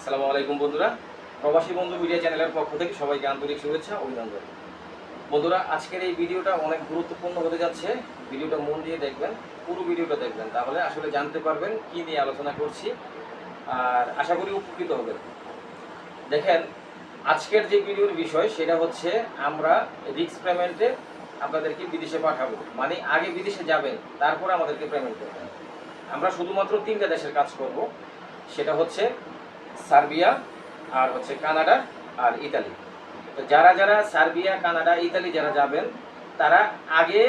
আসসালামু আলাইকুম বন্ধুরা, প্রবাসী বন্ধু মিডিয়া চ্যানেলের পক্ষ থেকে সবাইকে আন্তরিক শুভেচ্ছা অভিনন্দন। বন্ধুরা, আজকের এই ভিডিওটা অনেক গুরুত্বপূর্ণ হতে যাচ্ছে। ভিডিওটা মন দিয়ে দেখবেন, পুরো ভিডিওটা দেখবেন, তাহলে আসলে জানতে পারবেন কি নিয়ে আলোচনা করছি, আর আশা করি উপকৃত হবেন। দেখেন, আজকের যে ভিডিওর বিষয় সেটা হচ্ছে আমরা রিস্ক পেমেন্টে আপনাদেরকে বিদেশে পাঠাবো। মানে আগে বিদেশে যাবেন, তারপর আমাদেরকে পেমেন্ট করবেন। আমরা শুধুমাত্র 3টা দেশের কাজ করব, সেটা হচ্ছে সার্বিয়া, আর হচ্ছে কানাডা, আর ইতালি। তো যারা যারা সার্বিয়া, কানাডা, ইতালি যারা যাবেন, তারা আগে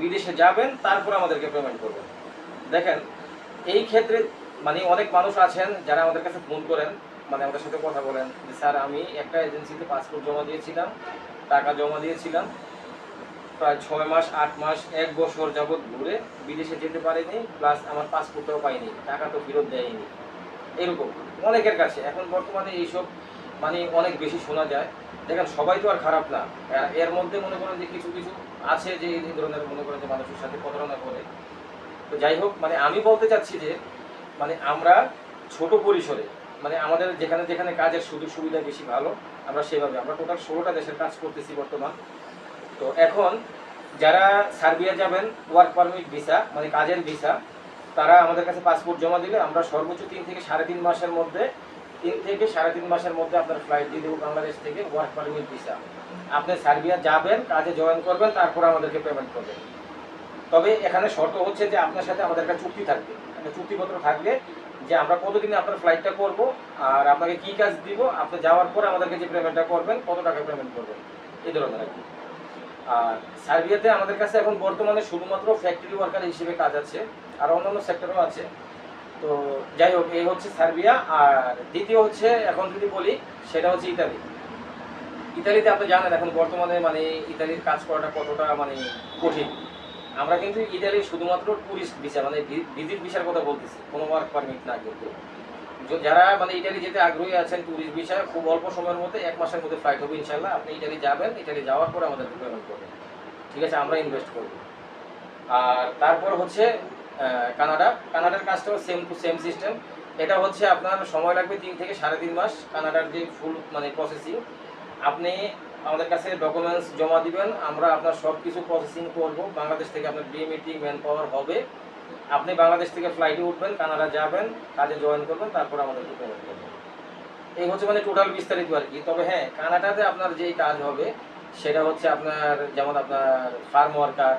বিদেশে যাবেন, তারপর আমাদেরকে পেমেন্ট করবেন। দেখেন, এই ক্ষেত্রে মানে অনেক মানুষ আছেন যারা আমাদের কাছে ফোন করেন, মানে আমাদের সাথে কথা বলেন যে স্যার, আমি একটা এজেন্সিতে পাসপোর্ট জমা দিয়েছিলাম, টাকা জমা দিয়েছিলাম, প্রায় 6 মাস, 8 মাস, 1 বছর যাবৎ ঘুরে বিদেশে যেতে পারিনি, প্লাস আমার পাসপোর্টটাও পাইনি, টাকা তো ফেরত দেয়নি। এরকম অনেকের কাছে এখন বর্তমানে এইসব মানে অনেক বেশি শোনা যায়। দেখেন, সবাই তো আর খারাপ না, এর মধ্যে মনে করেন যে কিছু কিছু আছে যে এই ধরনের মনে করেন যে মানুষের সাথে প্রতারণা করে। তো যাই হোক, মানে আমি বলতে চাচ্ছি যে মানে আমরা ছোট পরিসরে, মানে আমাদের যেখানে যেখানে কাজের সুযোগ সুবিধা বেশি ভালো, আমরা সেভাবে আমরা টোটাল 16টা দেশের কাজ করতেছি বর্তমান। তো এখন যারা সার্বিয়া যাবেন ওয়ার্ক পারমিট ভিসা, মানে কাজের ভিসা, তারা আমাদের কাছে পাসপোর্ট জমা দিলে আমরা সর্বোচ্চ 3 থেকে 3.5 মাসের মধ্যে 3 থেকে 3.5 মাসের মধ্যে আপনার ফ্লাইট দিয়ে দেবো বাংলাদেশ থেকে, ওয়ার্ক পারমিট ভিসা। আপনি সার্বিয়া যাবেন, কাজে জয়েন করবেন, তারপর আমাদেরকে পেমেন্ট করবেন। তবে এখানে শর্ত হচ্ছে যে আপনার সাথে আমাদের একটা চুক্তি থাকবে, একটা চুক্তিপত্র থাকবে যে আমরা কতদিনে আপনার ফ্লাইটটা করব, আর আপনাকে কী কাজ দিব, আপনি যাওয়ার পর আমাদেরকে যে পেমেন্টটা করবেন, কত টাকা পেমেন্ট করবেন, এই ধরনের আর কি। আর সার্বিয়াতে আমাদের কাছে এখন বর্তমানে শুধুমাত্র ফ্যাক্টরি ওয়ার্কার হিসেবে কাজ আছে, আর অন্যান্য সেক্টরও আছে। তো যাই হোক, এই হচ্ছে সার্বিয়া। আর দ্বিতীয় হচ্ছে এখন যদি বলি, সেটা হচ্ছে ইতালি। ইতালিতে আপনি জানেন এখন বর্তমানে মানে ইতালির কাজ করাটা কতটা মানে কঠিন। আমরা কিন্তু ইতালির শুধুমাত্র ট্যুরিস্ট ভিসা, মানে ভিজিট ভিসার কথা বলতেছি, কোনো ওয়ার্ক পারমিট না। কিন্তু যারা মানে ইতালি যেতে আগ্রহী আছেন, ট্যুরিস্ট ভিসা, খুব অল্প সময়ের মধ্যে 1 মাসের মধ্যে ফ্লাইট হবে ইনশাল্লাহ। আপনি ইতালি যাবেন, ইতালি যাওয়ার পরে আমাদেরকে পেমেন্ট করবেন, ঠিক আছে? আমরা ইনভেস্ট করব। আর তারপর হচ্ছে কানাডা। কানাডার কাজটাও সেম টু সেম সিস্টেম। এটা হচ্ছে আপনার সময় লাগবে 3 থেকে 3.5 মাস। কানাডার যে ফুল মানে প্রসেসিং, আপনি আমাদের কাছে ডকুমেন্টস জমা দিবেন, আমরা আপনার সব কিছু প্রসেসিং করব। বাংলাদেশ থেকে আপনার ডিএমইটি ম্যান পাওয়ার হবে, আপনি বাংলাদেশ থেকে ফ্লাইটে উঠবেন, কানাডা যাবেন, কাজে জয়েন করবেন, তারপর আমাদেরকে পেমেন্ট করবেন। এই হচ্ছে মানে টোটাল বিস্তারিত আর কি। তবে হ্যাঁ, কানাডাতে আপনার যেই কাজ হবে সেটা হচ্ছে আপনার যেমন আপনার ফার্ম ওয়ার্কার,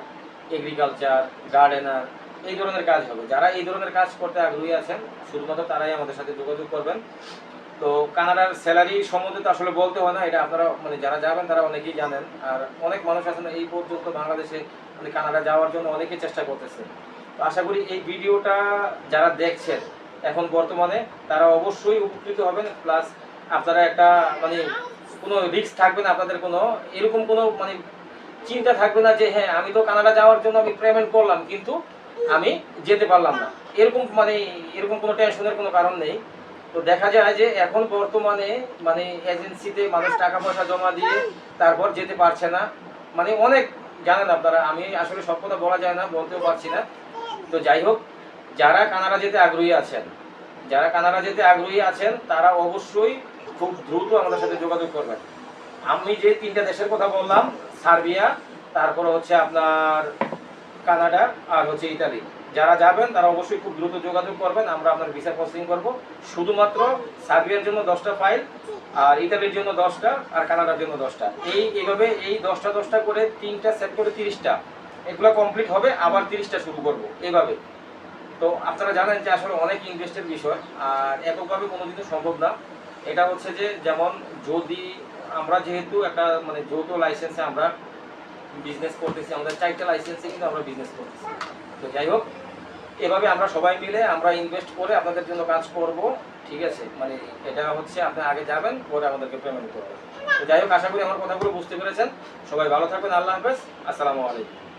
এগ্রিকালচার, গার্ডেনার, এই ধরনের কাজ হবে। যারা এই ধরনের কাজ করতে আগ্রহী আছেন শুধুমাত্র তারাই আমাদের সাথে যোগাযোগ করবেন। তো কানাডার স্যালারি সম্বন্ধে তো আসলে বলতে হয় না, এটা আপনারা মানে যারা যাবেন তারা অনেকেই জানেন। আর অনেক মানুষ আছেন এই পর্যন্ত বাংলাদেশে মানে কানাডা যাওয়ার জন্য অনেকেই চেষ্টা করতেছে। তো আশা করি এই ভিডিওটা যারা দেখছেন এখন বর্তমানে, তারা অবশ্যই উপকৃত হবেন। প্লাস আপনারা একটা মানে কোনো রিস্ক থাকবে না, আপনাদের কোনো এরকম কোনো মানে চিন্তা থাকবে না যে হ্যাঁ, আমি তো কানাডা যাওয়ার জন্য আমি পেমেন্ট করলাম কিন্তু আমি যেতে পারলাম না, এরকম মানে এরকম কোনো টেনশনের কোনো কারণ নেই। তো দেখা যায় যে এখন বর্তমানে মানে এজেন্সিতে মানুষ টাকা পয়সা জমা দিয়ে তারপর যেতে পারছে না, মানে অনেক জানেন আপনারা। আমি আসলে সব কথা বলা যায় না, বলতেও পারছি না। তো যাই হোক, যারা কানাডা যেতে আগ্রহী আছেন, যারা কানাডা যেতে আগ্রহী আছেন তারা অবশ্যই খুব দ্রুত আমাদের সাথে যোগাযোগ করবেন। আমি যে 3টা দেশের কথা বললাম, সার্বিয়া, তারপরে হচ্ছে আপনার কানাডা, আর হচ্ছে ইতালি, যারা যাবেন তারা অবশ্যই খুব দ্রুত যোগাযোগ করবেন। আমরা আপনার ভিসা প্রসেসিং করব। শুধুমাত্র সার্বিয়ার জন্য 10টা ফাইল, আর ইতালির জন্য 10টা, আর কানাডার জন্য 10টা। এইভাবে এই 10টা 10টা করে 3টা সেট করে 30টা, এগুলো কমপ্লিট হবে, আবার 30টা শুরু করব এইভাবে। তো আপনারা জানেন যে আসলে অনেক ইনভেস্টের বিষয়, আর এককভাবে কোনোদিনও সম্ভব না। এটা হচ্ছে যে যেমন যদি আমরা যেহেতু একটা মানে যৌথ লাইসেন্সে আমরা বিজনেস করতেছি, আমাদের 4টা লাইসেন্সে কিন্তু আমরা বিজনেস করতেছি। তো যাই হোক, এভাবে আমরা সবাই মিলে আমরা ইনভেস্ট করে আপনাদের জন্য কাজ করব, ঠিক আছে? মানে এটা হচ্ছে আপনি আগে যাবেন, পরে আমাদেরকে পেমেন্ট করবেন। তো যাই হোক, আশা করি আমার কথাগুলো বুঝতে পেরেছেন। সবাই ভালো থাকবেন। আল্লাহ হাফেজ, আসসালামু আলাইকুম।